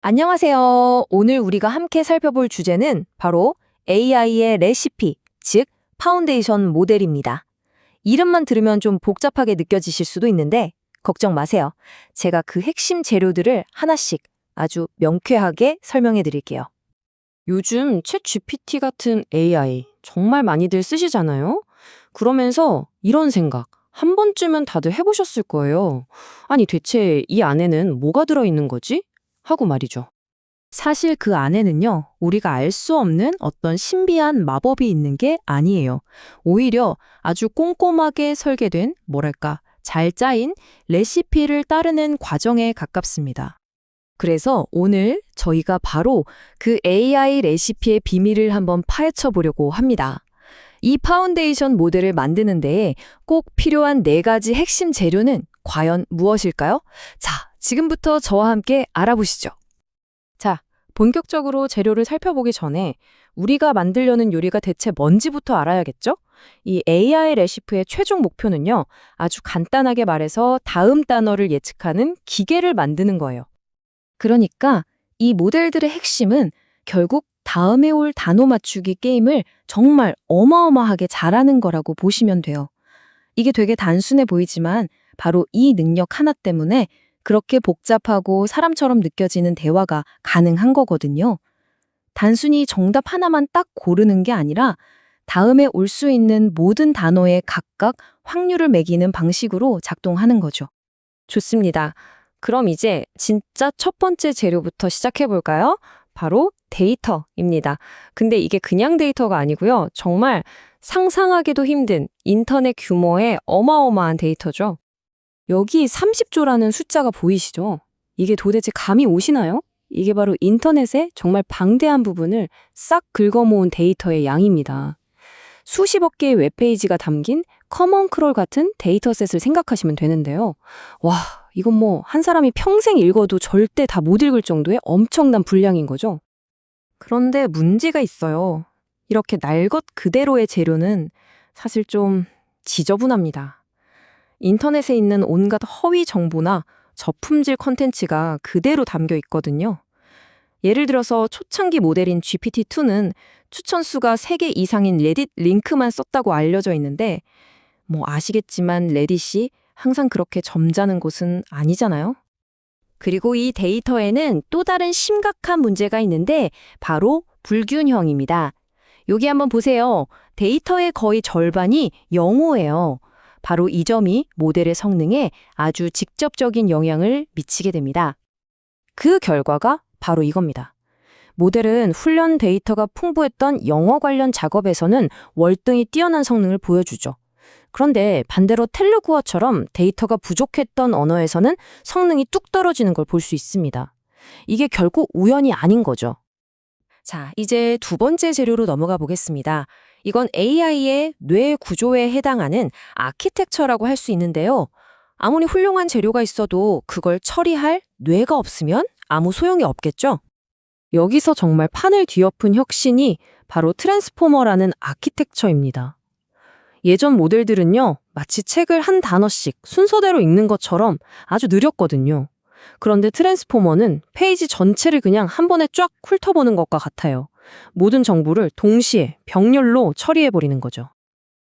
안녕하세요. 오늘 우리가 함께 살펴볼 주제는 바로 AI의 레시피, 즉 파운데이션 모델입니다. 이름만 들으면 좀 복잡하게 느껴지실 수도 있는데 걱정 마세요. 제가 그 핵심 재료들을 하나씩 아주 명쾌하게 설명해 드릴게요. 요즘 챗 GPT 같은 AI 정말 많이들 쓰시잖아요? 그러면서 이런 생각, 한 번쯤은 다들 해보셨을 거예요. 아니, 대체 이 안에는 뭐가 들어있는 거지? 하고 말이죠. 사실 그 안에는요, 우리가 알 수 없는 어떤 신비한 마법이 있는 게 아니에요. 오히려 아주 꼼꼼하게 설계된, 뭐랄까, 잘 짜인 레시피를 따르는 과정에 가깝습니다. 그래서 오늘 저희가 바로 그 AI 레시피의 비밀을 한번 파헤쳐 보려고 합니다. 이 파운데이션 모델을 만드는 데에 꼭 필요한 4가지 핵심 재료는 과연 무엇일까요? 자, 지금부터 저와 함께 알아보시죠. 자, 본격적으로 재료를 살펴보기 전에 우리가 만들려는 요리가 대체 뭔지부터 알아야겠죠? 이 AI 레시피의 최종 목표는요, 아주 간단하게 말해서 다음 단어를 예측하는 기계를 만드는 거예요. 그러니까 이 모델들의 핵심은 결국 다음에 올 단어 맞추기 게임을 정말 어마어마하게 잘하는 거라고 보시면 돼요. 이게 되게 단순해 보이지만 바로 이 능력 하나 때문에 그렇게 복잡하고 사람처럼 느껴지는 대화가 가능한 거거든요. 단순히 정답 하나만 딱 고르는 게 아니라 다음에 올 수 있는 모든 단어에 각각 확률을 매기는 방식으로 작동하는 거죠. 좋습니다. 그럼 이제 진짜 첫 번째 재료부터 시작해 볼까요? 바로 데이터입니다. 근데 이게 그냥 데이터가 아니고요. 정말 상상하기도 힘든 인터넷 규모의 어마어마한 데이터죠. 여기 30조라는 숫자가 보이시죠? 이게 도대체 감이 오시나요? 이게 바로 인터넷의 정말 방대한 부분을 싹 긁어모은 데이터의 양입니다. 수십억 개의 웹페이지가 담긴 커먼 크롤 같은 데이터셋을 생각하시면 되는데요. 와, 이건 뭐 한 사람이 평생 읽어도 절대 다 못 읽을 정도의 엄청난 분량인 거죠. 그런데 문제가 있어요. 이렇게 날 것 그대로의 재료는 사실 좀 지저분합니다. 인터넷에 있는 온갖 허위 정보나 저품질 컨텐츠가 그대로 담겨 있거든요. 예를 들어서 초창기 모델인 GPT-2는 추천수가 3개 이상인 레딧 링크만 썼다고 알려져 있는데 뭐 아시겠지만 레딧이 항상 그렇게 점잖은 곳은 아니잖아요. 그리고 이 데이터에는 또 다른 심각한 문제가 있는데 바로 불균형입니다. 여기 한번 보세요. 데이터의 거의 절반이 영어예요. 바로 이 점이 모델의 성능에 아주 직접적인 영향을 미치게 됩니다. 그 결과가 바로 이겁니다. 모델은 훈련 데이터가 풍부했던 영어 관련 작업에서는 월등히 뛰어난 성능을 보여주죠. 그런데 반대로 텔레구어처럼 데이터가 부족했던 언어에서는 성능이 뚝 떨어지는 걸 볼 수 있습니다. 이게 결국 우연이 아닌 거죠. 자, 이제 두 번째 재료로 넘어가 보겠습니다. 이건 AI의 뇌 구조에 해당하는 아키텍처라고 할 수 있는데요. 아무리 훌륭한 재료가 있어도 그걸 처리할 뇌가 없으면 아무 소용이 없겠죠? 여기서 정말 판을 뒤엎은 혁신이 바로 트랜스포머라는 아키텍처입니다. 예전 모델들은요, 마치 책을 한 단어씩 순서대로 읽는 것처럼 아주 느렸거든요. 그런데 트랜스포머는 페이지 전체를 그냥 한 번에 쫙 훑어보는 것과 같아요. 모든 정보를 동시에 병렬로 처리해버리는 거죠.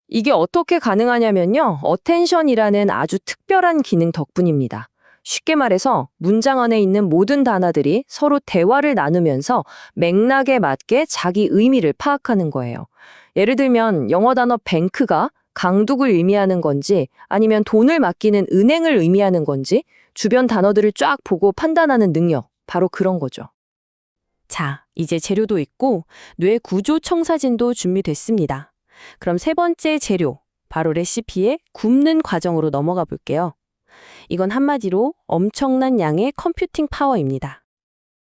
이게 어떻게 가능하냐면요, 어텐션이라는 아주 특별한 기능 덕분입니다. 쉽게 말해서 문장 안에 있는 모든 단어들이 서로 대화를 나누면서 맥락에 맞게 자기 의미를 파악하는 거예요. 예를 들면 영어 단어 뱅크가 강둑을 의미하는 건지 아니면 돈을 맡기는 은행을 의미하는 건지 주변 단어들을 쫙 보고 판단하는 능력, 바로 그런 거죠. 자, 이제 재료도 있고 뇌 구조 청사진도 준비됐습니다. 그럼 세 번째 재료, 바로 레시피의 굽는 과정으로 넘어가 볼게요. 이건 한마디로 엄청난 양의 컴퓨팅 파워입니다.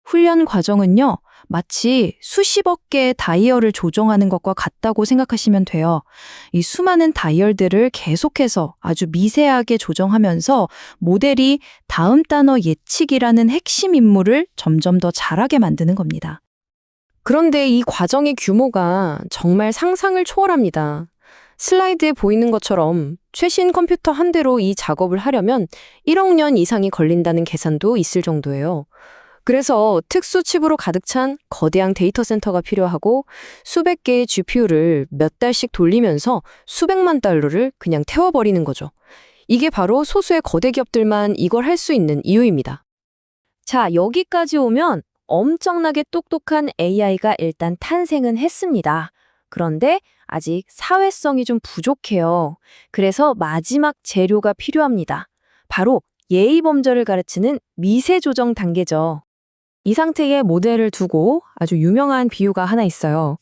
훈련 과정은요, 마치 수십억 개의 다이얼을 조정하는 것과 같다고 생각하시면 돼요. 이 수많은 다이얼들을 계속해서 아주 미세하게 조정하면서 모델이 다음 단어 예측이라는 핵심 임무를 점점 더 잘하게 만드는 겁니다. 그런데 이 과정의 규모가 정말 상상을 초월합니다. 슬라이드에 보이는 것처럼 최신 컴퓨터 한 대로 이 작업을 하려면 1억 년 이상이 걸린다는 계산도 있을 정도예요. 그래서 특수 칩으로 가득 찬 거대한 데이터 센터가 필요하고 수백 개의 GPU를 몇 달씩 돌리면서 수백만 달러를 그냥 태워버리는 거죠. 이게 바로 소수의 거대 기업들만 이걸 할 수 있는 이유입니다. 자, 여기까지 오면 엄청나게 똑똑한 AI가 일단 탄생은 했습니다. 그런데 아직 사회성이 좀 부족해요. 그래서 마지막 재료가 필요합니다. 바로 예의 범절을 가르치는 미세 조정 단계죠. 이 상태의 모델을 두고 아주 유명한 비유가 하나 있어요.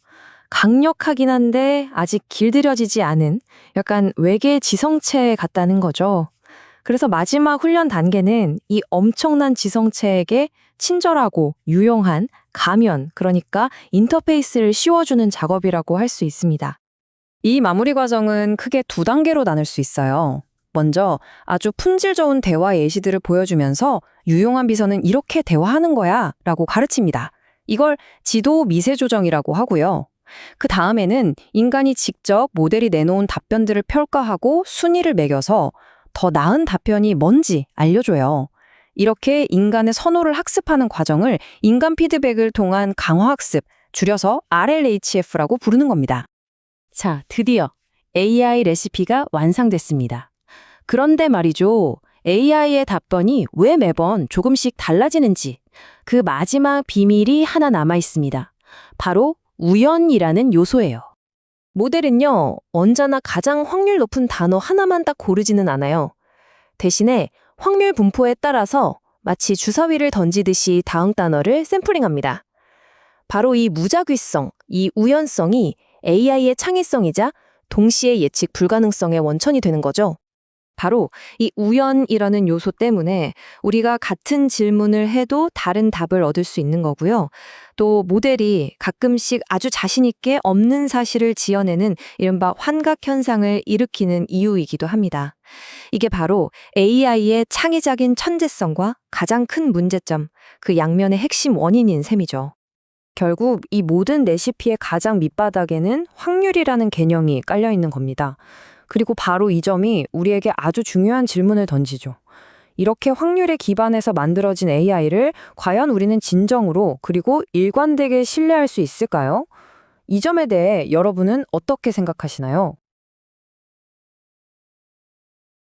강력하긴 한데 아직 길들여지지 않은 약간 외계 지성체 같다는 거죠. 그래서 마지막 훈련 단계는 이 엄청난 지성체에게 친절하고 유용한 가면, 그러니까 인터페이스를 씌워주는 작업이라고 할 수 있습니다. 이 마무리 과정은 크게 두 단계로 나눌 수 있어요. 먼저 아주 품질 좋은 대화 예시들을 보여주면서 유용한 비서는 이렇게 대화하는 거야 라고 가르칩니다. 이걸 지도 미세 조정이라고 하고요. 그 다음에는 인간이 직접 모델이 내놓은 답변들을 평가하고 순위를 매겨서 더 나은 답변이 뭔지 알려줘요. 이렇게 인간의 선호를 학습하는 과정을 인간 피드백을 통한 강화학습, 줄여서 RLHF라고 부르는 겁니다. 자, 드디어 AI 레시피가 완성됐습니다. 그런데 말이죠. AI의 답변이 왜 매번 조금씩 달라지는지 그 마지막 비밀이 하나 남아 있습니다. 바로 우연이라는 요소예요. 모델은요, 언제나 가장 확률 높은 단어 하나만 딱 고르지는 않아요. 대신에 확률 분포에 따라서 마치 주사위를 던지듯이 다음 단어를 샘플링합니다. 바로 이 무작위성, 이 우연성이 AI의 창의성이자 동시에 예측 불가능성의 원천이 되는 거죠. 바로 이 우연이라는 요소 때문에 우리가 같은 질문을 해도 다른 답을 얻을 수 있는 거고요. 또 모델이 가끔씩 아주 자신 있게 없는 사실을 지어내는 이른바 환각 현상을 일으키는 이유이기도 합니다. 이게 바로 AI의 창의적인 천재성과 가장 큰 문제점, 그 양면의 핵심 원인인 셈이죠. 결국 이 모든 레시피의 가장 밑바닥에는 확률이라는 개념이 깔려 있는 겁니다. 그리고 바로 이 점이 우리에게 아주 중요한 질문을 던지죠. 이렇게 확률에 기반해서 만들어진 AI를 과연 우리는 진정으로 그리고 일관되게 신뢰할 수 있을까요? 이 점에 대해 여러분은 어떻게 생각하시나요?